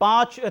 5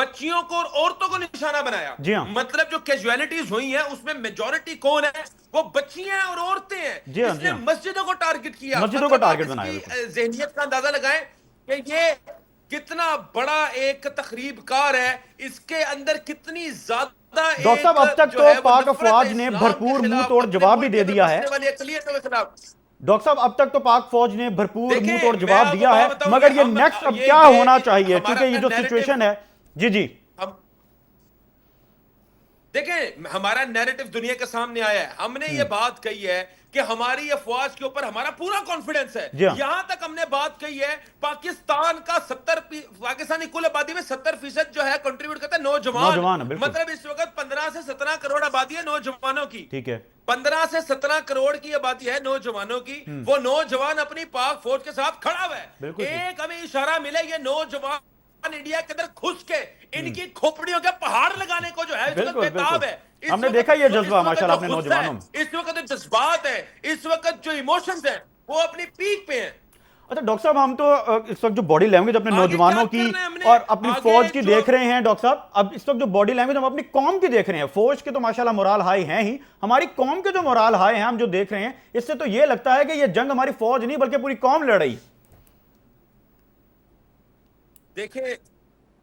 بچیوں کو اور عورتوں کو نشانہ بنایا. جی ہاں. مطلب جو کیجویلٹیز ہوئی ہیں اس میں میجورٹی کون ہے؟ وہ بچیاں ہیں اور عورتیں ہیں. جی ہاں, اس نے مسجدوں کو ٹارگٹ کیا. مسجدوں کو مطلب آپ ٹارگٹ اس بنایا. کی ذہنیت کا اندازہ لگائیں کہ یہ کتنا بڑا ایک تخریب کار ہے, اس کے اندر کتنی زیادہ. ڈاکٹر صاحب اب تک تو پاک افواج نے بھرپور منہ توڑ جواب بھی دے دیا ہے. ڈاکٹر صاحب اب تک تو پاک فوج نے بھرپور منہ توڑ جواب دیا ہے, مگر یہ نیکسٹ اب کیا ہونا چاہیے, کیونکہ یہ جو سچویشن ہے. جی جی دیکھیں ہمارا نیریٹو دنیا کے سامنے آیا ہے. ہم نے یہ بات کہی ہے کہ ہماری افواج کے اوپر ہمارا پورا کانفیڈنس ہے. یہاں تک ہم نے بات کہی ہے پاکستان کا پاکستانی کل آبادی میں 70% جو ہے کنٹریبیوٹ کرتا ہے نوجوان. مطلب اس وقت 15 سے 17 کروڑ آبادی ہے نوجوانوں کی. ٹھیک ہے, 15 سے 17 کروڑ کی آبادی ہے نوجوانوں کی. وہ نوجوان اپنی پاک فوج کے ساتھ کھڑا ہوا ہے. ایک ہمیں اشارہ ملے یہ نوجوان انڈیا کے اندر گھس کے ان کی کھوپڑیوں کے پہاڑ لگانے کو جو ہے اس وقت بےتاب ہے. ہم نے دیکھا یہ جذبہ ماشاءاللہ اپنے نوجوانوں میں. اس وقت جو جذبات ہیں, اس وقت جو ایموشنز ہیں وہ اپنی پیک پہ ہیں. اچھا ڈاکٹر صاحب ہم تو اس وقت جو باڈی لینگویج اپنے نوجوانوں کی اور اپنی فوج کی دیکھ رہے ہیں ڈاکٹر صاحب, اب اس وقت جو باڈی لینگویج ہم اپنی قوم کی دیکھ رہے ہیں, فوج کے تو ماشاءاللہ مورال ہائی ہیں ہی, ہماری قوم کے جو مورال ہائی ہیں ہم جو دیکھ رہے ہیں, اس سے تو یہ لگتا ہے کہ یہ جنگ ہماری فوج نہیں بلکہ پوری قوم لڑ رہی. دیکھیں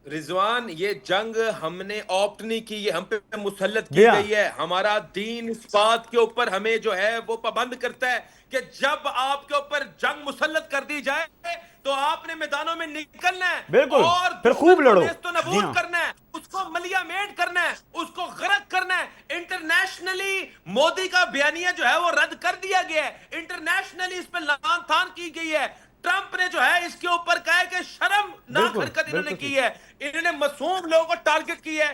رضوان, یہ جنگ ہم نے آپٹ نہیں کی, یہ ہم پہ مسلط کی گئی ہے. ہمارا دین اس بات کے اوپر ہمیں جو ہے وہ پابند کرتا ہے کہ جب آپ کے اوپر جنگ مسلط کر دی جائے تو آپ نے میدانوں میں نکلنا ہے. بالکل, اور پھر خوب لڑو, نبود کرنا ہے, اس کو ملیا میٹ کرنا ہے, اس کو غرق کرنا ہے. انٹرنیشنلی مودی کا بیانیہ جو ہے وہ رد کر دیا گیا ہے. انٹرنیشنلی اس پہ لعان تان کی گئی ہے. ٹرمپ نے جو ہے اس کے اوپر کہا ہے کہ شرم ناک حرکت انہوں نے کی ہے. انہوں نے معصوم لوگوں کو ٹارگٹ کی ہے.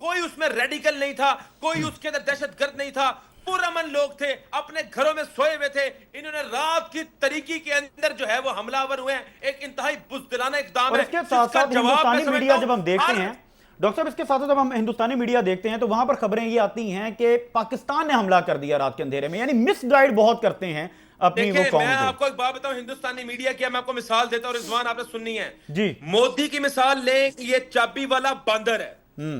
کوئی اس میں ریڈیکل نہیں تھا, کوئی اس کے اندر دہشت گرد نہیں تھا, پرامن لوگ تھے, اپنے گھروں میں سوئے ہوئے تھے. انہوں نے رات کی طریقے کے اندر جو ہے وہ حملہ آور ہوئے ہیں. ایک انتہائی بزدلانہ اقدام ہے. اس کے ساتھ ساتھ ہندوستانی میڈیا جب ہم دیکھتے ہیں ڈاکٹر صاحب, اس کے ساتھ جب ہم ہندوستانی میڈیا دیکھتے ہیں تو وہاں پر خبریں یہ آتی ہیں کہ پاکستان نے حملہ کر دیا رات کے اندھیرے میں, یعنی مس گائیڈ بہت کرتے ہیں اپنی وہ قوم کو. میں آپ کو ایک بات بتاؤں ہندوستانی میڈیا کی, میں آپ کو مثال دیتا ہوں رضوان, آپ نے سننی ہے. جی مودی کی مثال لیں, یہ چابی والا باندر ہے.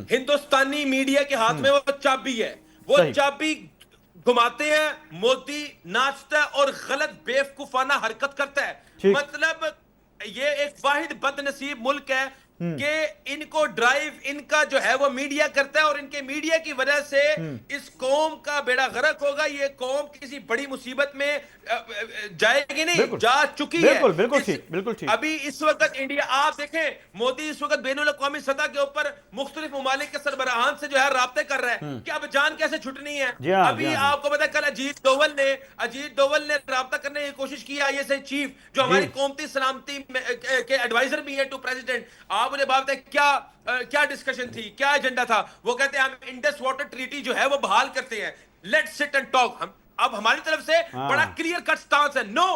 ہندوستانی میڈیا کے ہاتھ میں وہ چابی ہے, وہ چابی گھماتے ہیں, مودی ناچتا ہے اور غلط بیوقوفانہ حرکت کرتا ہے. مطلب یہ ایک واحد بد نصیب ملک ہے کہ ان کو ڈرائیو ان کا جو ہے وہ میڈیا کرتا ہے, اور ان کے میڈیا کی وجہ سے اس قوم کا بیڑا غرق ہوگا. یہ قوم کسی بڑی مصیبت میں جائے گی نہیں, جا چکی ہے. بالکل ٹھیک. ابھی اس وقت انڈیا, آپ دیکھیں مودی اس وقت بین الاقوامی سطح کے اوپر مختلف ممالک کے سربراہان سے جو ہے رابطے کر رہا ہے کہ اب جان کیسے چھٹنی ہے. ابھی آپ کو پتا کل اجیت ڈوول نے رابطہ کرنے کی کوشش کی, آئی ایس آئی چیف جو ہماری قومتی سلامتی کے ایڈوائزر بھی ہے ٹو پریزیڈنٹ. آپ مجھے بات بتائیں کیا ڈسکشن تھی, کیا ایجنڈا تھا؟ وہ کہتے ہیں ہم انڈس واٹر ٹریٹی جو ہے وہ بحال کرتے ہیں, لیٹس سٹ اینڈ ٹاک. اب ہماری طرف سے بڑا کلیئر کٹ سٹانس ہے, نو,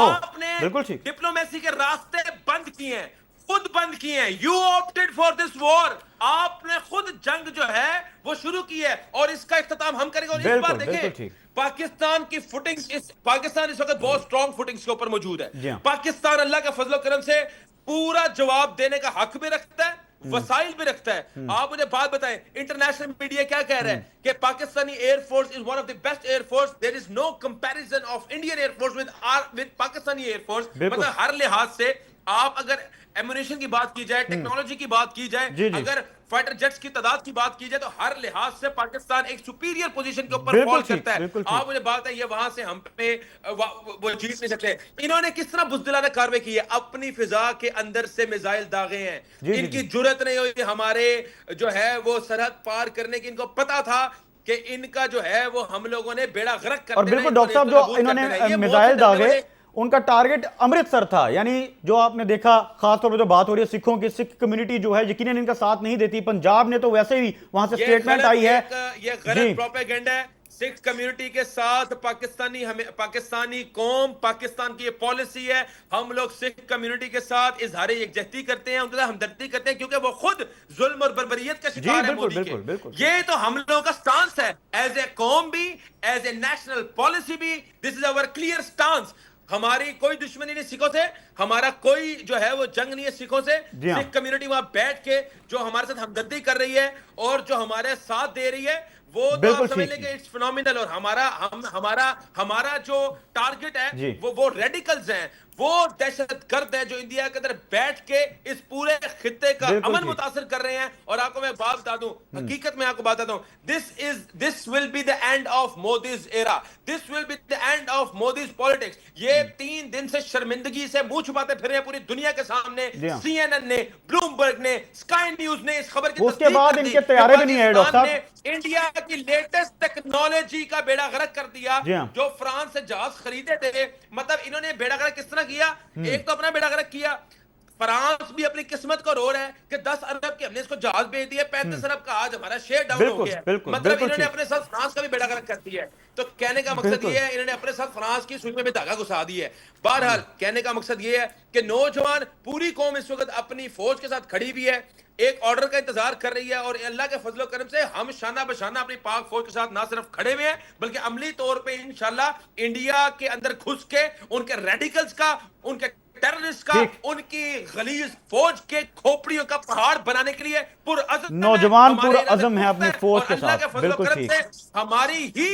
آپ نے ڈپلومیسی کے راستے بند کیے ہیں, خود بند کیے ہیں. یو آپٹڈ فار دس وار, آپ نے خود جنگ جو ہے وہ شروع کی ہے, اور اس کا اختتام ہم کریں گے. اور اس بار دیکھیں پاکستان کی فوٹنگ, پاکستان اس وقت بہت سٹرونگ فوٹنگز کے اوپر موجود ہے. پاکستان اللہ کے فضل و کرم سے پورا جواب دینے کا حق بھی رکھتا ہے, وسائل بھی رکھتا ہے. آپ مجھے بات بتائیں, انٹرنیشنل میڈیا کیا کہہ رہا ہے کہ Pakistani air force is one of the best air force, there is no comparison of Indian air force with Pakistani air force. مطلب ہر لحاظ سے آپ اگر ایمونیشن کی بات کی جائے, ٹیکنالوجی کی بات کی جائے, اگر فائٹر جیٹس کی تعداد کی بات کی جائے, تو ہر لحاظ سے پاکستان ایک سپیریئر پوزیشن کے اوپر فال کرتا ہے. آپ مجھے بات ہے, یہ وہاں سے ہم پہ وہ جیت نہیں سکتے. انہوں نے کس طرح بزدلانہ کارروائی کی ہے, اپنی فضا کے اندر سے میزائل داغے ہیں. ان کی جرت نہیں ہوئی ہمارے جو ہے وہ سرحد پار کرنے کی. ان کو پتا تھا کہ ان کا جو ہے وہ ہم لوگوں نے بیڑا غرق کر دینا. اور بالکل ڈاکٹر صاحب, جو انہوں نے میزائل داغے, ان کا ٹارگٹ امرتسر تھا. یعنی جو آپ نے دیکھا, خاص طور پہ جو بات ہو رہی ہے سکھوں کی, سکھ کمیونٹی جو ہے یقیناً ان کا ساتھ نہیں دیتی. پنجاب نے تو ویسے ہی وہاں سے سٹیٹمنٹ آئی ہے, یہ غلط پروپیگنڈا ہے. سکھ کمیونٹی کے ساتھ پاکستانی قوم, پاکستان کی یہ پالیسی ہے, ہم لوگ سکھ کمیونٹی کے ساتھ اظہار یکجہتی کرتے ہیں, ان کے ساتھ ہمدردی کرتے ہیں, کیونکہ وہ خود ظلم اور بربریت کا شکار ہے مودی کے. یہ تو ہم لوگوں کا سٹانس ہے, ایز اے قوم بھی, ایز اے نیشنل پالیسی بھی. دس از آور کلیئر سٹانس. ہماری کوئی دشمنی نہیں سکھوں سے, ہمارا کوئی جو ہے وہ جنگ نہیں ہے سکھوں سے. سکھ کمیونٹی وہاں بیٹھ کے جو ہمارے ساتھ ہمدردی کر رہی ہے اور جو ہمارے ساتھ دے رہی ہے, وہ تو آپ سمجھ لیں کہ اٹس فینومینل. اور ہمارا جو ٹارگٹ ہے وہ ریڈیکلز ہیں, وہ دہشت گرد ہیں جو انڈیا کے اندر بیٹھ کے اس پورے خطے کا امن متاثر کر رہے ہیں. اور آپ کو میں بات بتا دوں, حقیقت میں آپ کو بتاتا ہوں, this will be the end of Modi's era, this will be the end of Modi's politics. یہ 3 دن سے شرمندگی سے منہ چھپاتے پھر رہے ہیں پوری دنیا کے سامنے. سی این این نے, بلومبرگ نے, اسکائی نیوز نے اس خبر کی تصدیق کر دی کہ پاکستان نے انڈیا کی لیٹسٹ ٹیکنالوجی کا بیڑا غرق کر دیا. جو فرانس سے جہاز خریدے تھے, مطلب انہوں نے بیڑا غرق کس طرح کیا؟ ایک تو اپنا بیڑا غرق کیا, فرانس بھی اپنی قسمت کو رو رہا ہے کہ 10 ارب کے ہم نے اس کو جہاز بھیج دیا, 35 ارب کا آج ہمارا شیئر ڈاؤن ہو گیا ہے. مطلب انہوں نے اپنے ساتھ فرانس کا بھی بیڑا غرق کر دیا ہے. تو کہنے کا مقصد یہ ہے, انہوں نے اپنے ساتھ فرانس کی سوئی میں بھی دھاگا گھسا دی ہے. بہرحال کہنے کا مقصد یہ ہے کہ نوجوان پوری قوم اس وقت اپنی فوج کے ساتھ کھڑی بھی ہے, ایک آرڈر کا انتظار کر رہی ہے. اور اللہ کے فضل و کرم سے ہم شانہ بشانہ اپنی پاک فوج کے ساتھ نہ صرف کھڑے ہوئے ہیں بلکہ عملی طور پہ انشاءاللہ انڈیا کے اندر گھس کے ان کے ریڈیکلز کا, ان کے ٹیررسٹ کا, en کی غلیظ فوج کے کھوپڑیوں کا پہاڑ بنانے کے لیے پرعزم نوجوان پرعزم ہے اپنی فوج کے ساتھ. بالکل ٹھیک, ہماری ہی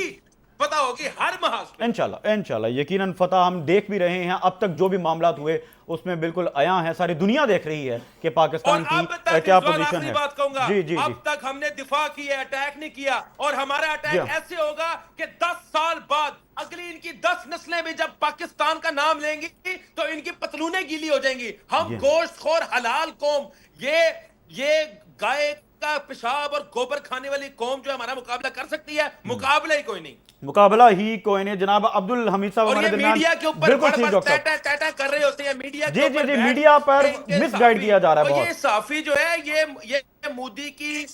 فتح ہوگی ہر محاذ پہ انشاءاللہ یقیناً فتح ہم دیکھ بھی رہے ہیں. اب تک جو بھی معاملات ہوئے اس میں بالکل عیاں ہے, ساری دنیا دیکھ رہی ہے کہ پاکستان کی کیا پوزیشن ہے. جی اب تک ہم نے دفاع کی ہے, اٹیک نہیں کیا, اور ہمارا اٹیک ایسے ہوگا کہ 10 سال بعد اگلی ان کی 10 نسلیں بھی جب پاکستان کا نام لیں گی تو ان کی پتلونیں گیلی ہو جائیں گی. ہم گوشت خور حلال قوم, یہ گائے کا پیشاب اور گوبر کھانے والی قوم جو ہمارا مقابلہ کر سکتی ہے, مقابلہ ہی کوئی نہیں. جناب عبدالحمید صاحب ہمارے درمیان میڈیا کے اوپر ٹیٹا کر رہے ہوتے ہیں, میڈیا کے اوپر میڈیا پر مس گائیڈ کیا جا رہا ہے بہت. یہ صحافی جو ہے یہ مودی کی.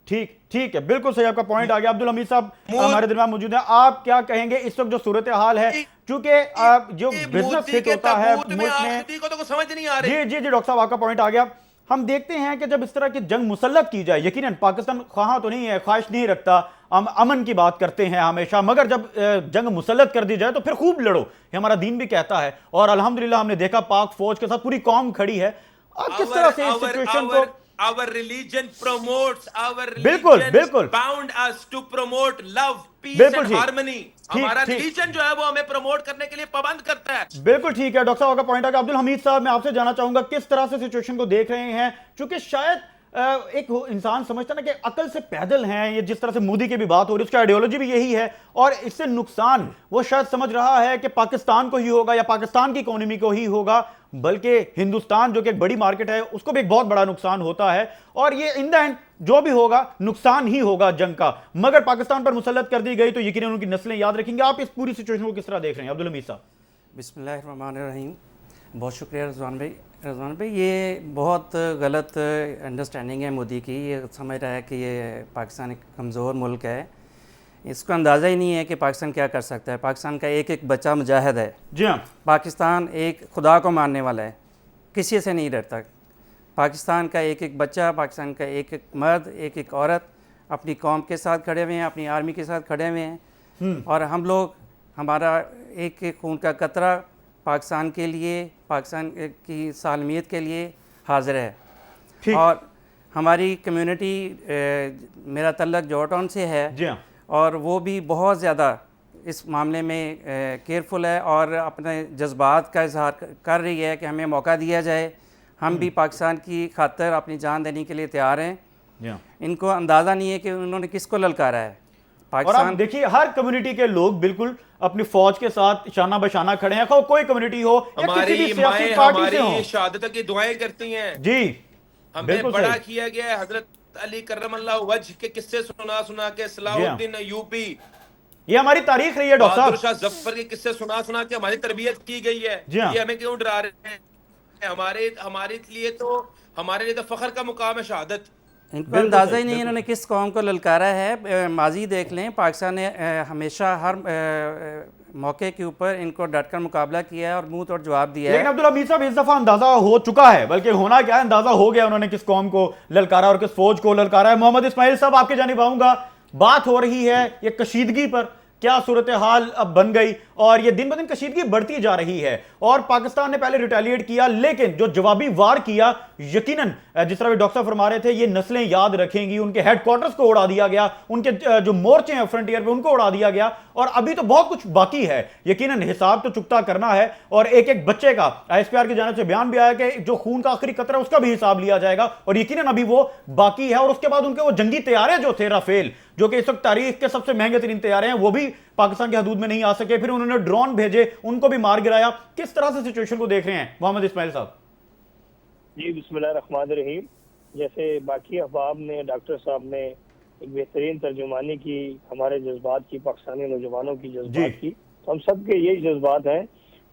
ٹھیک ہے, بالکل صحیح, آپ کا پوائنٹ آ گیا. عبدالحمید صاحب ہمارے درمیان موجود ہیں, آپ کیا کہیں گے اس وقت جو صورتحال ہے, چونکہ جو بزنس ہٹ ہوتا ہے ملک میں, جی ڈاکٹر صاحب آپ کا پوائنٹ آ گیا. ہم دیکھتے ہیں کہ جب اس طرح کی جنگ مسلط کی جائے, یقیناً پاکستان خواہاں تو نہیں ہے, خواہش نہیں رکھتا, ہم امن کی بات کرتے ہیں ہمیشہ, مگر جب جنگ مسلط کر دی جائے تو پھر خوب لڑو, یہ ہمارا دین بھی کہتا ہے. اور الحمدللہ ہم نے دیکھا پاک فوج کے ساتھ پوری قوم کھڑی ہے. کس طرح سے اس سچویشن کو Our religion promotes, our بالکل bound us to promote love, peace and harmony. ہمارا ریلیجن جو ہے وہ ہمیں پروموٹ کرنے کے لیے پابند کرتا ہے. بالکل ٹھیک ہے, ڈاکٹر صاحب کا پوائنٹ ہے. عبدالحمید صاحب میں آپ سے جانا چاہوں گا کس طرح سے سچویشن کو دیکھ رہے ہیں, چونکہ شاید ایک انسان سمجھتا نا کہ عقل سے پیدل ہیں, یہ جس طرح سے مودی کی بھی بات ہو رہی ہے اس کا آئیڈیالوجی بھی یہی ہے, اور اس سے نقصان وہ شاید سمجھ رہا ہے کہ پاکستان کو ہی ہوگا یا پاکستان کی اکانومی کو ہی ہوگا, بلکہ ہندوستان جو کہ ایک بڑی مارکیٹ ہے اس کو بھی ایک بہت بڑا نقصان ہوتا ہے, اور یہ ان دا اینڈ جو بھی ہوگا نقصان ہی ہوگا جنگ کا. مگر پاکستان پر مسلط کر دی گئی تو یقیناً ان کی نسلیں یاد رکھیں گے. آپ اس پوری سچویشن کو کس طرح دیکھ رہے ہیں عبدالحمید صاحب؟ بسم اللہ الرحمن الرحیم. بہت شکریہ رضوان بھائی, یہ بہت غلط انڈرسٹینڈنگ ہے مودی کی. یہ سمجھ رہا ہے کہ یہ پاکستان ایک کمزور ملک ہے, اس کو اندازہ ہی نہیں ہے کہ پاکستان کیا کر سکتا ہے. پاکستان کا ایک ایک بچہ مجاہد ہے. جی ہاں, پاکستان ایک خدا کو ماننے والا ہے, کسی سے نہیں ڈرتا. پاکستان کا ایک ایک بچہ, پاکستان کا ایک ایک مرد, ایک ایک عورت اپنی قوم کے ساتھ کھڑے ہوئے ہیں, اپنی آرمی کے ساتھ کھڑے ہوئے ہیں, اور ہم لوگ, ہمارا ایک ایک خون کا قطرہ پاکستان کے لیے, پاکستان کی سالمیت کے لیے حاضر ہے. اور ہماری کمیونٹی, میرا تعلق جوہر ٹاؤن سے ہے, اور وہ بھی بہت زیادہ اس معاملے میں کیئرفل ہے اور اپنے جذبات کا اظہار کر رہی ہے کہ ہمیں موقع دیا جائے, ہم بھی پاکستان کی خاطر اپنی جان دینے کے لیے تیار ہیں. ان کو اندازہ نہیں ہے کہ انہوں نے کس کو للکارا ہے. اور آپ دیکھیے ہر کمیونٹی کے لوگ بالکل اپنی فوج کے ساتھ شانہ بشانہ کھڑے ہیں, کوئی کمیونٹی ہو یا کسی بھی سیاسی پارٹی سے ہو. ہماری شہادت کی دعائیں کرتی ہیں. جی, ہمیں بڑا کیا گیا ہے. حضرت علی کرم اللہ وجہ کے قصے سنا کے, صلاح الدین ایوبی, یہ ہماری تاریخ رہی ہے ڈاکٹر صاحب. بہادر شاہ ظفر کے قصے سنا کے ہماری تربیت کی گئی ہے. یہ ہمیں کیوں ڈرا رہے ہیں؟ ہمارے لیے تو فخر کا مقام ہے شہادت. ان کو اندازہ ہی نہیں انہوں نے کس قوم کو للکارا ہے. ماضی دیکھ لیں, پاکستان نے ہمیشہ ہر موقع کے اوپر ان کو ڈٹ کر مقابلہ کیا ہے اور منہ توڑ جواب دیا ہے. لیکن عبدالحمید صاحب اس دفعہ اندازہ ہو چکا ہے, بلکہ ہونا کیا ہے, اندازہ ہو گیا انہوں نے کس قوم کو للکارا اور کس فوج کو للکارا ہے. محمد اسماعیل صاحب آپ کی جانب آؤں گا, بات ہو رہی ہے یہ کشیدگی پر, کیا صورتحال اب بن گئی, اور یہ دن بدن کشیدگی بڑھتی جا رہی ہے اور پاکستان نے پہلے ریٹیلیٹ کیا لیکن جو جوابی وار کیا یقیناً جس طرح بھی ڈاکٹر صاحب فرما رہے تھے یہ نسلیں یاد رکھیں گی. ان کے ہیڈ کوارٹرز کو اڑا دیا گیا, ان کے جو مورچے ہیں فرنٹیئر پہ ان کو اڑا دیا گیا اور ابھی تو بہت کچھ باقی ہے. یقیناً حساب تو چکتا کرنا ہے اور ایک ایک بچے کا ISPR کی جانب سے بیان بھی آیا کہ جو خون کا آخری قطرہ اس کا بھی حساب لیا جائے گا اور یقیناً ابھی وہ باقی ہے. اور اس کے بعد ان کے وہ جنگی طیارے جو تھے رافیل جو کہ اس وقت تاریخ کے سب سے مہنگے ترین طیارے ہیں وہ بھی پاکستان کی حدود میں نہیں آ سکے, پھر انہوں نے ڈرون بھیجے ان کو بھی مار گرایا. کس طرح سے سچویشن کو دیکھ رہے ہیں محمد اسماعیل صاحب؟ جی بسم اللہ الرحمن الرحیم. جیسے باقی احباب نے ڈاکٹر صاحب نے ایک بہترین ترجمانی کی ہمارے جذبات کی, پاکستانی نوجوانوں کی جذبات کی, تو ہم سب کے یہی جذبات ہیں.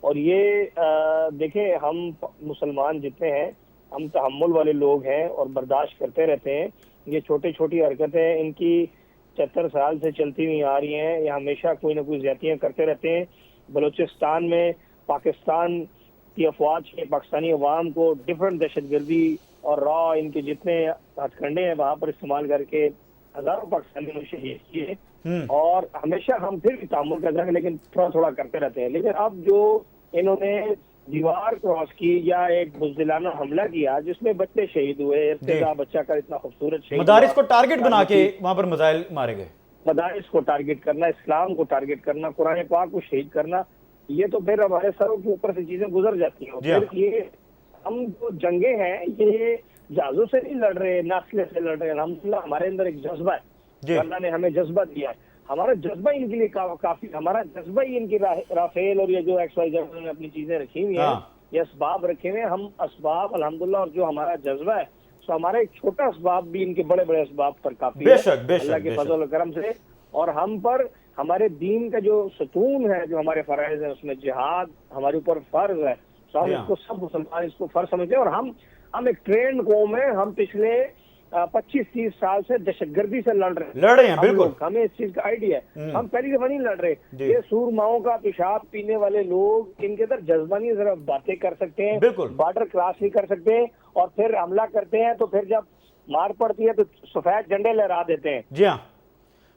اور یہ دیکھیں ہم مسلمان جتنے ہیں ہم تحمل والے لوگ ہیں اور برداشت کرتے رہتے ہیں. یہ چھوٹی چھوٹی حرکتیں ان کی 74 سال سے چلتی ہوئی آ رہی ہیں, یہ ہمیشہ کوئی نہ کوئی زیادتیاں کرتے رہتے ہیں. بلوچستان میں پاکستان کی افواج کے پاکستانی عوام کو ڈفرنٹ دہشت گردی اور را ان کے جتنے ہتھ کنڈے ہیں وہاں پر استعمال کر کے ہزاروں پاکستانیوں نے شہید کیے. اور ہمیشہ ہم پھر بھی تعامل کرتے ہیں لیکن تھوڑا تھوڑا کرتے رہتے ہیں. لیکن اب جو انہوں نے دیوار کراس کی یا ایک بزدلانہ حملہ کیا جس میں بچے شہید ہوئے, ابتدا بچہ کا اتنا خوبصورت شہید, مدارس کو ٹارگٹ بنا کے وہاں پر میزائل مارے گئے, مدارس کو ٹارگٹ کرنا, اسلام کو ٹارگٹ کرنا, قرآن پاک کو شہید کرنا, یہ تو پھر ہمارے سروں کے اوپر سے چیزیں گزر جاتی ہیں. پھر یہ ہم جو جنگیں ہیں یہ جہازوں سے نہیں لڑ رہے, ناصلے سے لڑ رہے ہیں. الحمدللہ ہمارے اندر ایک جذبہ ہے, اللہ نے ہمیں جذبہ دیا ہے. ہمارا جذبہ ان کے لیے کافی, ہمارا جذبہ ہی ان کی رافیل اور یہ جو XYZ نے اپنی چیزیں رکھی ہوئی ہیں, یہ اسباب رکھے ہوئے ہیں. ہم اسباب الحمدللہ اور جو ہمارا جذبہ ہے تو ہمارا ایک چھوٹا اسباب بھی ان کے بڑے بڑے اسباب پر کافی ہے اللہ کے فضل و کرم سے. اور ہم پر ہمارے دین کا جو ستون ہے, جو ہمارے فرائض ہیں, اس میں جہاد ہمارے اوپر فرض ہے. تو ہم اس کو سب مسلمان اس کو فرض سمجھتے ہیں. اور ہم ایک ٹرینڈ قوم ہیں. ہم پچھلے 25-30 سال سے دہشت گردی سے لڑ رہے ہیں بالکل, ہمیں اس چیز کا آئیڈیا ہے. ہم پہلی دفعہ نہیں لڑ رہے. یہ سورماؤں کا پیشاب پینے والے لوگ ان کے اندر جذبہ نہیں, ذرا باتیں کر سکتے ہیں, بارڈر کراس نہیں کر سکتے اور پھر حملہ کرتے ہیں, تو پھر جب مار پڑتی ہے تو سفید جھنڈے لہرا دیتے ہیں. جی ہاں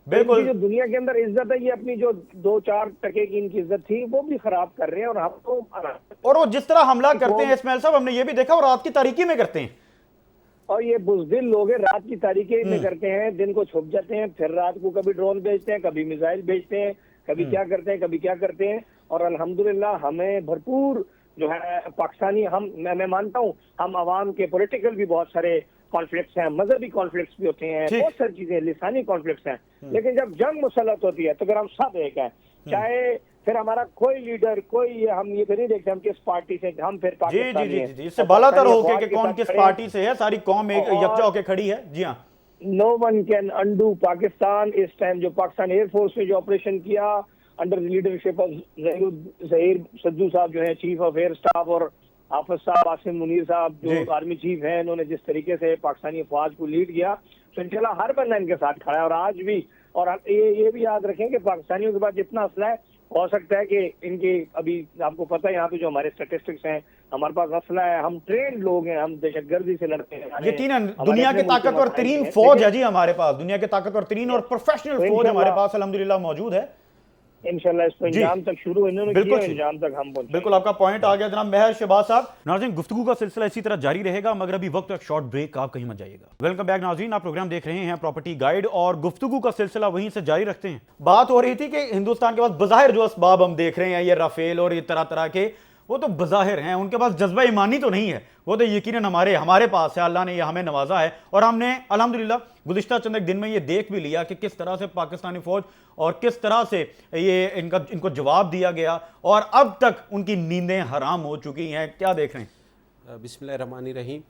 بالکل. جو دنیا کے اندر عزت ہے یہ اپنی جو 2-4% کی ان کی عزت تھی وہ بھی خراب کر رہے ہیں. اور ہم تو اور وہ جس طرح حملہ کرتے ہیں اسماعیل صاحب ہم نے یہ بھی دیکھا, اور رات کی تاریکی میں کرتے ہیں. اور یہ بزدل لوگ ہیں, رات کی تاریکی میں کرتے ہیں, دن کو چھپ جاتے ہیں, پھر رات کو کبھی ڈرون بھیجتے ہیں, کبھی میزائل بھیجتے ہیں, کبھی کیا کرتے ہیں, کبھی کیا کرتے ہیں. اور الحمدللہ ہمیں بھرپور جو ہے پاکستانی, میں مانتا ہوں ہم عوام کے پولیٹیکل بھی بہت سارے کانفلکٹس ہیں, مذہبی کانفلکٹس بھی ہوتے ہیں, بہت ساری چیزیں لسانی کانفلکٹس ہیں, لیکن جب جنگ مسلط ہوتی ہے تو پھر ہم سب ایک ہیں. چاہے پھر ہمارا کوئی لیڈر کوئی, ہم یہ تو نہیں دیکھتے ہم کس پارٹی سے, ہم پھر پاکستانی ہیں. اس سے بالا تر ہو کے کہ کون کس پارٹی سے ہے, ساری قوم ایک یکجا ہو کے کھڑی ہے. جی ہاں, no one can undo Pakistan. اس ٹائم جو پاکستان ایئر فورس نے جو آپریشن کیا under leadership of Zaheer Sidhu صاحب جو ہیں چیف آف ایئر اسٹاف, اور حافظ صاحب عاصم منیر صاحب جو آرمی چیف ہیں, انہوں نے جس طریقے سے پاکستانی افواج کو لیڈ کیا تو انشاءاللہ ہر بندہ ان کے ساتھ کھڑا ہے. اور آج بھی, اور یہ بھی یاد رکھیں کہ پاکستانیوں کے پاس جتنا اسلحہ ہے ہو سکتا ہے کہ ان کی, ابھی آپ کو پتہ ہے یہاں پہ جو ہمارے اسٹیٹسٹکس ہیں, ہمارے پاس اسلحہ ہے, ہم ٹرینڈ لوگ ہیں, ہم دہشت گردی سے لڑتے ہیں. یقیناً دنیا کے طاقتور ترین فوج ہے جی ہمارے پاس, دنیا کے طاقتور ترین اور پروفیشنل فوج ہمارے پاس الحمدللہ موجود ہے. انشاءاللہ اس کو انجام تک شروع انہوں نے کیا, انجام تک ہم پہنچے. بالکل آپ کا پوائنٹ آ گیا جناب مہر شہباز صاحب. ناظرین گفتگو کا سلسلہ اسی طرح جاری رہے گا, مگر ابھی وقت ایک شارٹ بریک, آپ کہیں مت جائیے گا. ویلکم بیک ناظرین, آپ پروگرام دیکھ رہے ہیں پراپرٹی گائیڈ اور گفتگو کا سلسلہ وہیں سے جاری رکھتے ہیں. بات ہو رہی تھی کہ ہندوستان کے پاس بظاہر جو اسباب ہم دیکھ رہے ہیں, یہ رافیل اور یہ طرح طرح کے, وہ تو بظاہر ہیں, ان کے پاس جذبہ ایمانی تو نہیں ہے, وہ تو یقیناً ہمارے پاس ہے. اللہ نے یہ ہمیں نوازا ہے اور ہم نے الحمدللہ گزشتہ چند ایک دن میں یہ دیکھ بھی لیا کہ کس طرح سے پاکستانی فوج اور کس طرح سے یہ ان کو جواب دیا گیا, اور اب تک ان کی نیندیں حرام ہو چکی ہیں. کیا دیکھ رہے ہیں؟ بسم اللہ الرحمن الرحیم.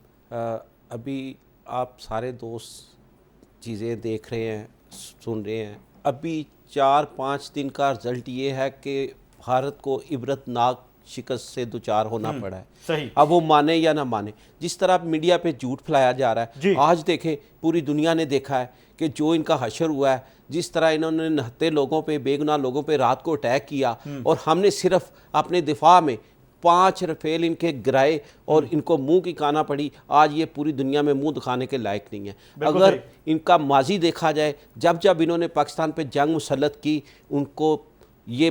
ابھی آپ سارے دوست چیزیں دیکھ رہے ہیں, سن رہے ہیں. ابھی 4-5 دن کا رزلٹ یہ ہے کہ بھارت کو عبرتناک شکست سے دوچار ہونا پڑا ہے. صحیح. اب وہ مانے یا نہ مانے, جس طرح میڈیا پہ جھوٹ پھیلایا جا رہا ہے, آج دیکھیں پوری دنیا نے دیکھا ہے کہ جو ان کا حشر ہوا ہے, جس طرح انہوں نے نہتے لوگوں پہ, بے گناہ لوگوں پہ رات کو اٹیک کیا, اور ہم نے صرف اپنے دفاع میں 5 رفیل ان کے گرائے اور ان کو منہ کی کانا پڑی. آج یہ پوری دنیا میں منہ دکھانے کے لائق نہیں ہے. اگر ان کا ماضی دیکھا جائے, جب انہوں نے پاکستان پہ جنگ مسلط کی, ان کو یہ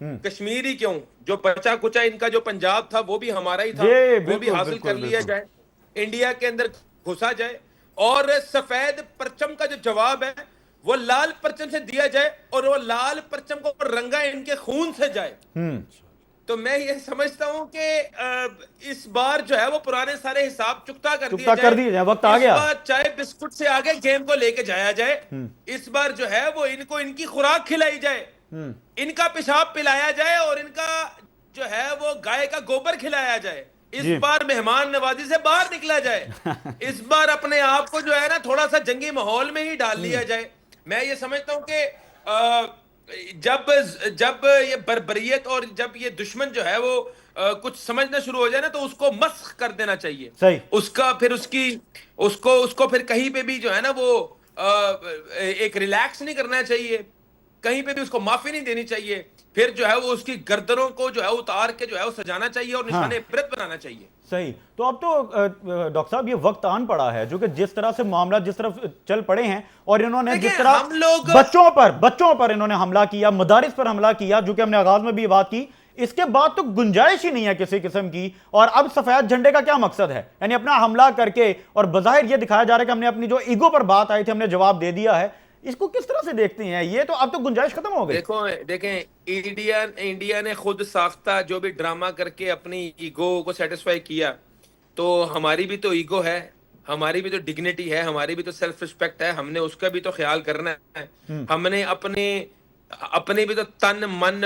کشمیر ہی کیوں, جو بچا کچا ان کا جو پنجاب تھا وہ بھی ہمارا ہی تھا, وہ بھی حاصل کر لیا جائے, انڈیا کے اندر گھسا جائے, اور سفید پرچم کا جو جواب ہے وہ لال پرچم سے دیا جائے, اور وہ لال پرچم کو رنگا ان کے خون سے جائے. تو میں یہ سمجھتا ہوں کہ اس بار جو ہے وہ پرانے سارے حساب چکتا کر دیے جائے, وقت آ گیا, اس بار چائے بسکٹ سے آگے گیم کو لے کے جایا جائے, اس بار جو ہے وہ ان کو ان کی خوراک کھلائی جائے, ان کا پیشاب پلایا جائے, اور ان کا جو ہے وہ گائے کا گوبر کھلایا جائے. اس بار مہمان نوازی سے باہر نکلا جائے, اس بار اپنے آپ کو جو ہے نا تھوڑا سا جنگی ماحول میں ہی ڈال لیا جائے. میں یہ سمجھتا ہوں کہ جب یہ بربریت اور جب یہ دشمن جو ہے وہ کچھ سمجھنا شروع ہو جائے نا تو اس کو مسخ کر دینا چاہیے. اس کا پھر اس کو پھر کہیں پہ بھی جو ہے نا وہ ایک ریلیکس نہیں کرنا چاہیے, کہیں پہ بھی اس کو معافی نہیں دینی چاہیے, پھر جو ہے وہ اس کی گردنوں کو جو ہے اتار کے جو ہے وہ سجانا چاہیے اور نشان عبرت بنانا چاہیے. صحیح. تو اب تو ڈاکٹر صاحب یہ وقت آن پڑا ہے جو کہ جس طرح سے معاملات جس طرف چل پڑے ہیں, اور انہوں نے جس طرح بچوں پر انہوں نے حملہ کیا, مدارس پر حملہ کیا, جو کہ ہم نے آغاز میں بھی یہ بات کی, اس کے بعد تو گنجائش ہی نہیں ہے کسی قسم کی. اور اب سفید جھنڈے کا کیا مقصد ہے؟ یعنی اپنا حملہ کر کے اور بظاہر یہ دکھایا جا رہا ہے کہ ہم نے اپنی جو ایگو پر بات آئی تھی ہم نے جواب دے دیا ہے. اس کو کس طرح سے دیکھتے ہیں؟ یہ تو اب تو گنجائش ختم ہو گئی. دیکھیں انڈیا نے خود ساختہ جو بھی ڈرامہ کر کے اپنی ایگو کو سیٹسفائی کیا, تو ہماری بھی تو ایگو ہے, ہماری بھی تو ڈگنیٹی ہے, ہماری بھی تو سیلف رسپیکٹ ہے, ہم نے اس کا بھی تو خیال کرنا ہے. ہم نے اپنے بھی تو تن من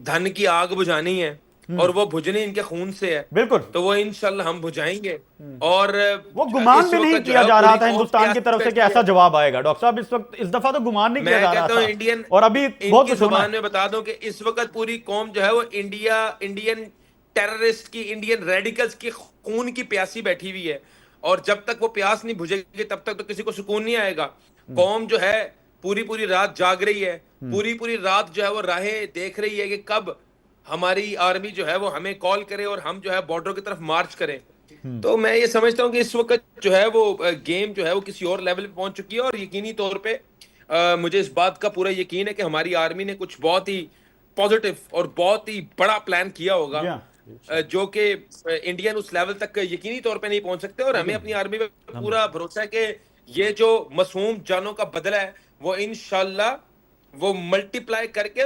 دھن کی آگ بجھانی ہے, اور وہ بجھنی ان کے خون سے ہے. بالکل. تو وہ انشاءاللہ ہم بجھائیں گے. اور وہ گمان بھی نہیں کیا جا رہا تھا ہندوستان کی طرف سے کہ ایسا جواب آئے گا. ڈاکٹر صاحب اس دفعہ تو گمان نہیں کیا جا رہا تھا, اور ابھی بہت کچھ ہونا ہے. میں بتا دوں کہ اس وقت پوری قوم جو ہے وہ انڈین ٹیررسٹ کی, انڈین ریڈیکلز کی خون کی پیاسی بیٹھی ہوئی ہے, اور جب تک وہ پیاس نہیں بجھے گی تب تک تو کسی کو سکون نہیں آئے گا. قوم جو ہے پوری رات جاگ رہی ہے, پوری رات جو ہے وہ راہیں دیکھ رہی ہے کہ کب ہماری آرمی جو ہے وہ ہمیں کال کرے اور ہم جو ہے بارڈر کی طرف مارچ کریں. تو میں یہ سمجھتا ہوں کہ اس وقت جو ہے وہ گیم جو ہے وہ کسی اور لیول پہ پہنچ چکی ہے, اور یقینی طور پہ مجھے اس بات کا پورا یقین ہے کہ ہماری آرمی نے کچھ بہت ہی پازیٹیو اور بہت ہی بڑا پلان کیا ہوگا, جو کہ انڈین اس لیول تک یقینی طور پہ نہیں پہنچ سکتے. اور ہمیں اپنی آرمی پہ پورا بھروسہ ہے کہ یہ جو معصوم جانوں کا بدلہ ہے وہ انشاءاللہ وہ ملٹی پلائی کر کے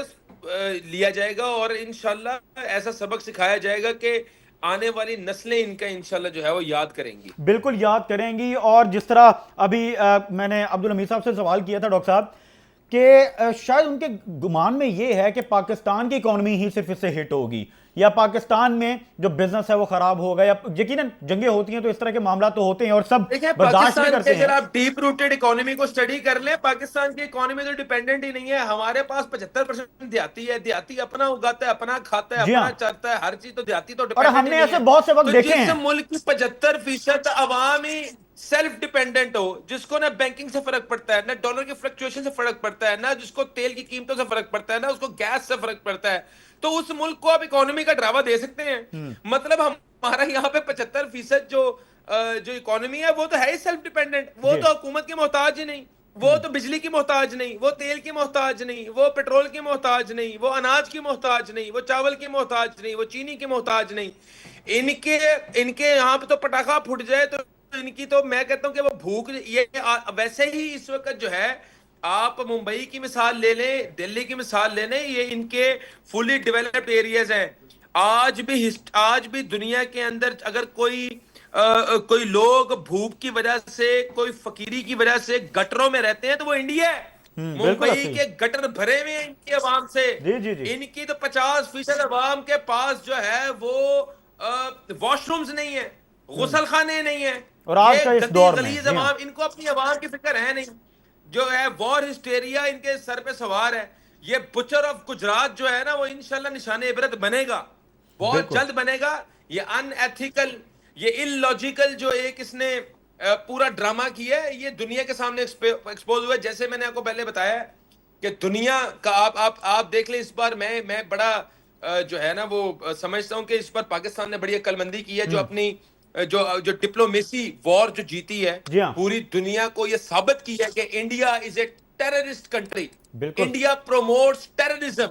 لیا جائے گا, اور انشاءاللہ ایسا سبق سکھایا جائے گا کہ آنے والی نسلیں ان کا انشاءاللہ جو ہے وہ یاد کریں گی. بالکل یاد کریں گی. اور جس طرح ابھی میں نے عبدالحمید صاحب سے سوال کیا تھا ڈاکٹر صاحب کہ شاید ان کے گمان میں یہ ہے کہ پاکستان کی اکانومی ہی صرف اس سے ہٹ ہوگی, یا پاکستان میں جو بزنس ہے وہ خراب ہوگا, یا یقیناً جنگیں ہوتی ہیں تو اس طرح کے معاملات تو ہوتے ہیں اور سب برداشت نہیں کرتے ہیں. اگر آپ ڈیپ روٹڈ اکانومی کو اسٹڈی کر لیں, پاکستان کی اکانومی تو ڈیپینڈنٹ ہی نہیں ہے. ہمارے پاس 75% دیہاتی ہے, دیہاتی اپنا اگاتا ہے, اپنا کھاتا ہے, اپنا چرتا ہے, ہر چیز تو دیہاتی تو اور ہم نے ایسے بہت سے وقت دیکھے ہیں. جس ملک کی 75% عوام ہی سیلف ڈیپینڈنٹ ہو, جس کو نہ بینکنگ سے فرق پڑتا ہے, نہ ڈالر کی فلکچویشن سے فرق پڑتا ہے, نہ جس کو تیل کی قیمتوں سے فرق پڑتا ہے, نہ اس کو گیس سے فرق پڑتا ہے, تو اس ملک کو آپ اکانومی کا ڈراوا دے سکتے ہیں؟ مطلب ہمارا یہاں پہ 75% جو اکانومی ہے وہ تو ہے ہی سیلف ڈیپینڈنٹ, وہ تو حکومت کی محتاج ہی نہیں, وہ تو بجلی کی محتاج نہیں, وہ تیل کی محتاج نہیں, وہ پیٹرول کی محتاج نہیں, وہ اناج کی محتاج نہیں, وہ چاول کی محتاج نہیں, وہ چینی کی محتاج نہیں. ان کے یہاں پہ تو پٹاخہ پھٹ جائے تو ان کی تو میں کہتا ہوں کہ وہ بھوک, یہ ویسے ہی اس وقت جو ہے آپ ممبئی کی مثال لے لیں, دلی کی مثال لے لیں, یہ ان کے فلی ڈیولپڈ ایریاز ہیں. آج بھی دنیا کے اندر اگر کوئی لوگ بھوک کی وجہ سے, کوئی فقیری کی وجہ سے گٹروں میں رہتے ہیں تو وہ انڈیا ہے. ممبئی کے گٹر بھرے ہوئے ہیں ان کی عوام سے. ان کی تو 50% عوام کے پاس جو ہے وہ واش رومز نہیں ہیں, غسل خانے نہیں ہیں. اور آج کا اس دور میں ان کو اپنی عوام کی فکر ہے نہیں, جو ہے وار ہسٹیریا ان کے سر پہ سوار ہے. یہ بچر آف گجرات جو ہے نا وہ انشاءاللہ نشان عبرت بنے گا, بہت جلد بنے گا. یہ ان ایتھیکل, یہ ان لاجیکل جو ایک اس نے پورا ڈرامہ کیا ہے, یہ دنیا کے سامنے ایکسپوز ہوا ہے. جیسے میں نے آپ کو پہلے بتایا کہ دنیا کا آپ دیکھ لیں, اس بار میں بڑا جو ہے نا وہ سمجھتا ہوں کہ اس پر پاکستان نے بڑی عقل مندی کی ہے, جو اپنی جو ڈپلومیسی وار جو جیتی ہے, پوری دنیا کو یہ ثابت کی ہے کہ India is a terrorist country. India promotes terrorism.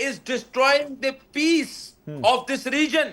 is destroying the peace of this region.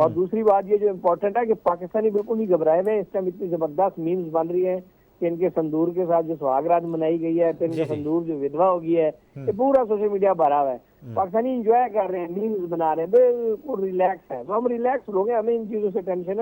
اور دوسری بات یہ جو امپورٹنٹ ہے کہ پاکستانی بالکل نہیں گھبرائے ہوئے، اس ٹائم اتنی زبردست میمز بن رہی ہیں کہ ان کے سندور کے ساتھ جو سہاگ رات منائی گئی ہے، پھر ان کا سندور جو ودوا ہو گئی ہے، یہ پورا سوشل میڈیا بھرا ہوا ہے. پاکستانی انجوائے کر رہے ہیں، میمز بنا رہے ہیں، بالکل ریلیکس ہے. تو ہم ریلیکس لوگ ہیں، ہمیں ان چیزوں سے ٹینشن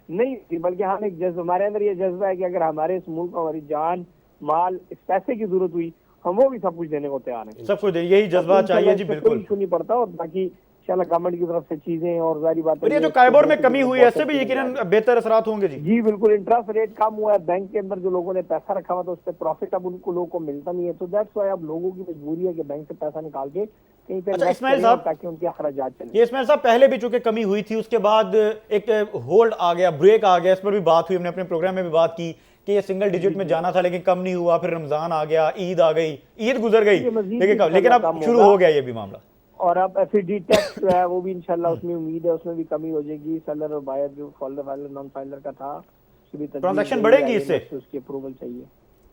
نہیں تھی، بلکہ ہم ایک جذبہ، ہمارے اندر یہ جذبہ ہے کہ اگر ہمارے اس ملک کو ہماری جان مال اس پیسے کی ضرورت ہوئی، ہم وہ بھی سب کچھ دینے کو تیار ہیں. سب کچھ یہی جذبہ چاہیے جی. بالکل ایشو نہیں پڑتا. اور باقی انشاءاللہ گورنمنٹ کی طرف سے چیزیں اور ظاہری بات اور یہ جو کائبور میں کمی ہوئی ہے اس سے بھی یقیناً بہتر اثرات ہوں گے جی. جی بالکل. انٹرسٹ ریٹ کم ہوا ہے، بینک کے اندر جو لوگوں نے پیسہ رکھا ہوا تھا اس پہ پروفٹ اب ان کو لوگوں کو ملتا نہیں ہے. تو دیٹس وائی اب لوگوں کی مجبوری ہے کہ بینک سے پیسہ نکال کے کہیں پہ انویسٹ کریں تاکہ ان کے اخراجات چلیں. یہ اسماعیل صاحب پہلے بھی چونکہ کمی ہوئی تھی، اس کے بعد ایک ہولڈ آ گیا، بریک آ گیا، اس پر بھی بات ہوئی، ہم نے اپنے پروگرام میں بھی بات کی کہ یہ سنگل ڈیجٹ میں جانا تھا لیکن کم نہیں ہوا. پھر رمضان آ گیا، عید آ گئی، عید گزر گئی، لیکن اب شروع ہو گیا یہ بھی معاملہ. اور اب ایف ڈی ٹیکس جو ہے وہ بھی انشاءاللہ اس میں امید ہے اس میں بھی کمی ہو جائے گی. سیلر اور بائر جو فائلر نان فائلر کا تھا اس کی بھی ٹرانزیکشن بڑھیں گی، اس سے اس کی اپروول چاہیے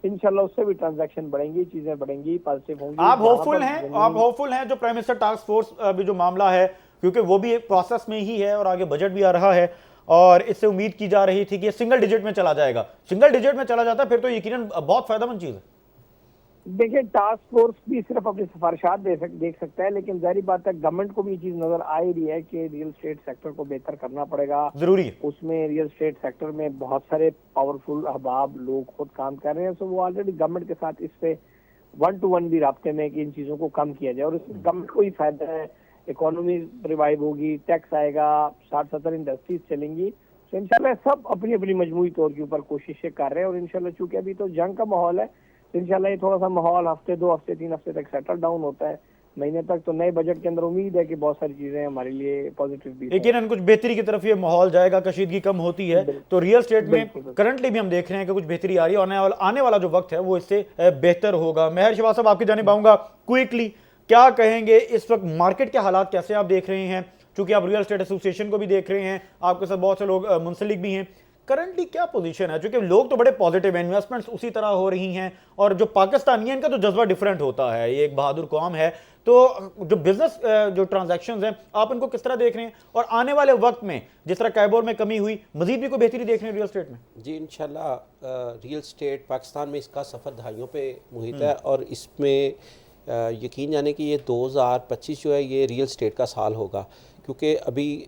انشاءاللہ، اس سے بھی ٹرانزیکشن بڑھیں گی، چیزیں بڑھیں گی، پازیٹیو ہوں گی. آپ ہوپفل ہیں جو پرائم منسٹر ٹاسک فورس بھی جو معاملہ ہے، کیونکہ وہ بھی ایک پروسیس میں ہی ہے اور آگے بجٹ بھی آ رہا ہے اور اس سے امید کی جا رہی تھی کہ یہ سنگل ڈیجٹ میں چلا جائے گا. سنگل ڈیجٹ میں چلا جاتا ہے پھر تو یقیناً بہت فائدہ مند چیز ہے. دیکھیں ٹاسک فورس بھی صرف اپنی سفارشات دیکھ سکتا ہے، لیکن ظاہری بات ہے گورنمنٹ کو بھی یہ چیز نظر آ رہی ہے کہ ریئل اسٹیٹ سیکٹر کو بہتر کرنا پڑے گا. ضروری ہے. اس میں ریئل اسٹیٹ سیکٹر میں بہت سارے پاورفل احباب لوگ خود کام کر رہے ہیں. سو وہ آلریڈی گورنمنٹ کے ساتھ اس پہ 1 to 1 بھی رابطے میں کہ ان چیزوں کو کم کیا جائے، اور اس میں گورنمنٹ کو ہی فائدہ ہے. اکانومی ریوائیو ہوگی، ٹیکس آئے گا، 60-70 انڈسٹریز چلیں گی. تو انشاءاللہ سب اپنی اپنی مجموعی طور کے اوپر کوششیں کر رہے ہیں. اور انشاءاللہ چونکہ ابھی تو جنگ کا ماحول ہے، انشاءاللہ یہ تھوڑا سا ماحول ہفتے 2 ہفتے 3 ہفتے تک سیٹل ڈاؤن ہوتا ہے. مہینے تک تو نئے بجٹ کے اندر امید ہے کہ بہت ساری چیزیں ہمارے لیے پازیٹیو بھی ہیں. یقیناً کچھ بہتری کی طرف یہ ماحول جائے گا، کشیدگی کم ہوتی ہے تو ریئل اسٹیٹ میں کرنٹلی بھی ہم دیکھ رہے ہیں کہ کچھ بہتری آ رہی ہے اور آنے والا جو وقت ہے وہ اس سے بہتر ہوگا. مہر شہباز صاحب آپ کی جانب آؤں گا. کوئکلی کیا کہیں گے اس وقت مارکیٹ کے حالات کیسے آپ دیکھ رہے ہیں؟ چونکہ آپ ریئل اسٹیٹ ایسوسی ایشن کو بھی دیکھ رہے ہیں، آپ کے ساتھ بہت سے لوگ منسلک بھی ہیں. کرنٹلی کیا پوزیشن ہے؟ چونکہ لوگ تو بڑے پازیٹیو ہیں، انویسٹمنٹس اسی طرح ہو رہی ہیں اور جو پاکستانی ہیں ان کا تو جذبہ ڈیفرنٹ ہوتا ہے، یہ ایک بہادر قوم ہے. تو جو بزنس جو ٹرانزیکشنز ہیں آپ ان کو کس طرح دیکھ رہے ہیں اور آنے والے وقت میں جس طرح کائبور میں کمی ہوئی مزید بھی کوئی بہتری دیکھ رہے ہیں ریئل اسٹیٹ میں؟ جی انشاءاللہ ریئل اسٹیٹ پاکستان میں اس کا سفر دہائیوں پہ محیط ہے اور اس میں یقین جانے کہ یہ 2025 جو ہے یہ ریئل اسٹیٹ کا سال ہوگا، کیونکہ ابھی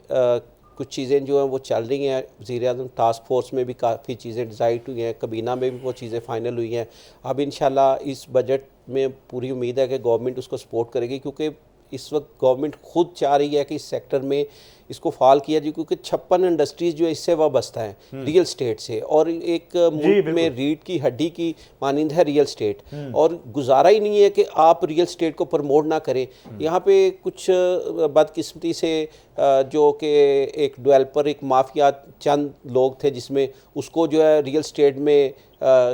کچھ چیزیں جو ہیں وہ چل رہی ہیں. وزیر اعظم ٹاسک فورس میں بھی کافی چیزیں ڈیسائیڈ ہوئی ہیں، کابینہ میں بھی وہ چیزیں فائنل ہوئی ہیں. اب انشاءاللہ اس بجٹ میں پوری امید ہے کہ گورنمنٹ اس کو سپورٹ کرے گی، کیونکہ اس وقت گورنمنٹ خود چاہ رہی ہے کہ اس سیکٹر میں اس کو فعال کیا جائے، کیونکہ 56 انڈسٹریز جو اس سے وابستہ ہیں ریئل اسٹیٹ سے، اور ایک ملک میں ریڑھ کی ہڈی کی مانند ہے ریئل اسٹیٹ، اور گزارا ہی نہیں ہے کہ آپ ریئل اسٹیٹ کو پروموٹ نہ کریں. یہاں پہ کچھ بدقسمتی سے جو کہ ایک ڈیولپر، ایک مافیا، چند لوگ تھے جس میں اس کو جو ہے ریئل اسٹیٹ میں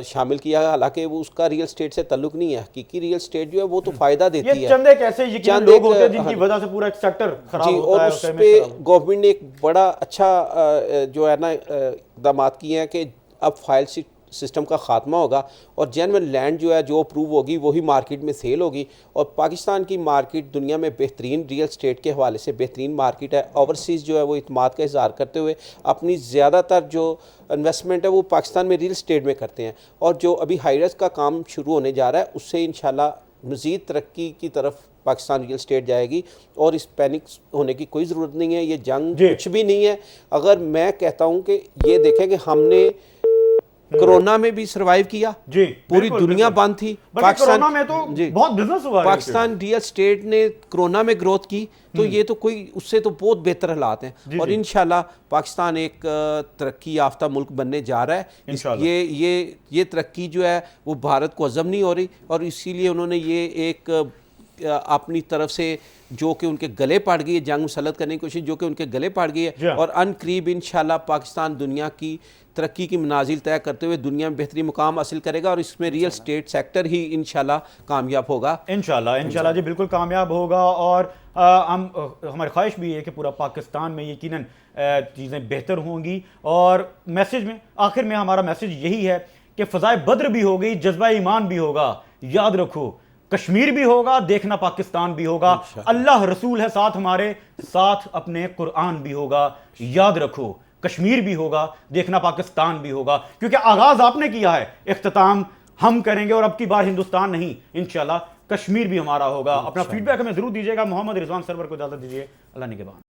شامل کیا، حالانکہ وہ اس کا ریئل اسٹیٹ سے تعلق نہیں ہے. حقیقی ریئل اسٹیٹ جو ہے وہ تو فائدہ دیتی ہے. یہ چند ایک ایسے یقین لوگ ہوتے ہیں جن کی وجہ سے پورا ایک سیکٹر خراب ہوتا ہے. اور اس پہ گورنمنٹ نے ایک بڑا اچھا جو ہے نا اقدامات کیے ہیں کہ اب فائل سسٹم کا خاتمہ ہوگا اور جینوئن لینڈ جو ہے جو اپروو ہوگی وہی مارکیٹ میں سیل ہوگی. اور پاکستان کی مارکیٹ دنیا میں بہترین ریئل اسٹیٹ کے حوالے سے بہترین مارکیٹ ہے. اوورسیز جو ہے وہ اعتماد کا اظہار کرتے ہوئے اپنی زیادہ تر جو انویسٹمنٹ ہے وہ پاکستان میں ریئل اسٹیٹ میں کرتے ہیں. اور جو ابھی ہائیرس کا کام شروع ہونے جا رہا ہے اس سے انشاءاللہ مزید ترقی کی طرف پاکستان ریئل اسٹیٹ جائے گی. اور اس پینک ہونے کی کوئی ضرورت نہیں ہے، یہ جنگ کچھ بھی نہیں ہے. اگر میں کہتا ہوں کہ یہ دیکھیں کہ ہم نے کرونا میں بھی سروائیو کیا، پوری دنیا بند تھی، کرونا میں تو بہت بزنس ہوا، پاکستان ریئل اسٹیٹ نے کرونا میں گروتھ کی، تو یہ تو کوئی اس سے تو بہت بہتر حالات ہیں. اور انشاءاللہ پاکستان ایک ترقی یافتہ ملک بننے جا رہا ہے. یہ ترقی جو ہے وہ بھارت کو ہضم نہیں ہو رہی، اور اسی لیے انہوں نے یہ ایک اپنی طرف سے جو کہ ان کے گلے پڑ گئی ہے، جنگ مسلط کرنے کی کوشش جو کہ ان کے گلے پڑ گئی ہے. اور ان قریب انشاءاللہ پاکستان دنیا کی ترقی کی منازل طے کرتے ہوئے دنیا میں بہترین مقام حاصل کرے گا، اور اس میں ریئل اسٹیٹ سیکٹر ہی انشاءاللہ کامیاب ہوگا. انشاءاللہ جی بالکل کامیاب ہوگا. اور ہماری خواہش بھی ہے کہ پورا پاکستان میں یقیناً چیزیں بہتر ہوں گی. اور میسج میں آخر میں ہمارا میسج یہی ہے کہ فضائے بدر بھی ہو گئی، جذبہ ایمان بھی ہوگا. یاد رکھو کشمیر بھی ہوگا، دیکھنا پاکستان بھی ہوگا، اللہ رسول ہے ساتھ ہمارے، ساتھ اپنے قرآن بھی ہوگا. یاد رکھو کشمیر بھی ہوگا، دیکھنا پاکستان بھی ہوگا، کیونکہ آغاز آپ نے کیا ہے، اختتام ہم کریں گے، اور اب کی بار ہندوستان نہیں، انشاءاللہ کشمیر بھی ہمارا ہوگا. اپنا فیڈ بیک ہمیں ضرور دیجیے گا. محمد رضوان سرور کو اجازت دیجیے. اللہ نگہبان.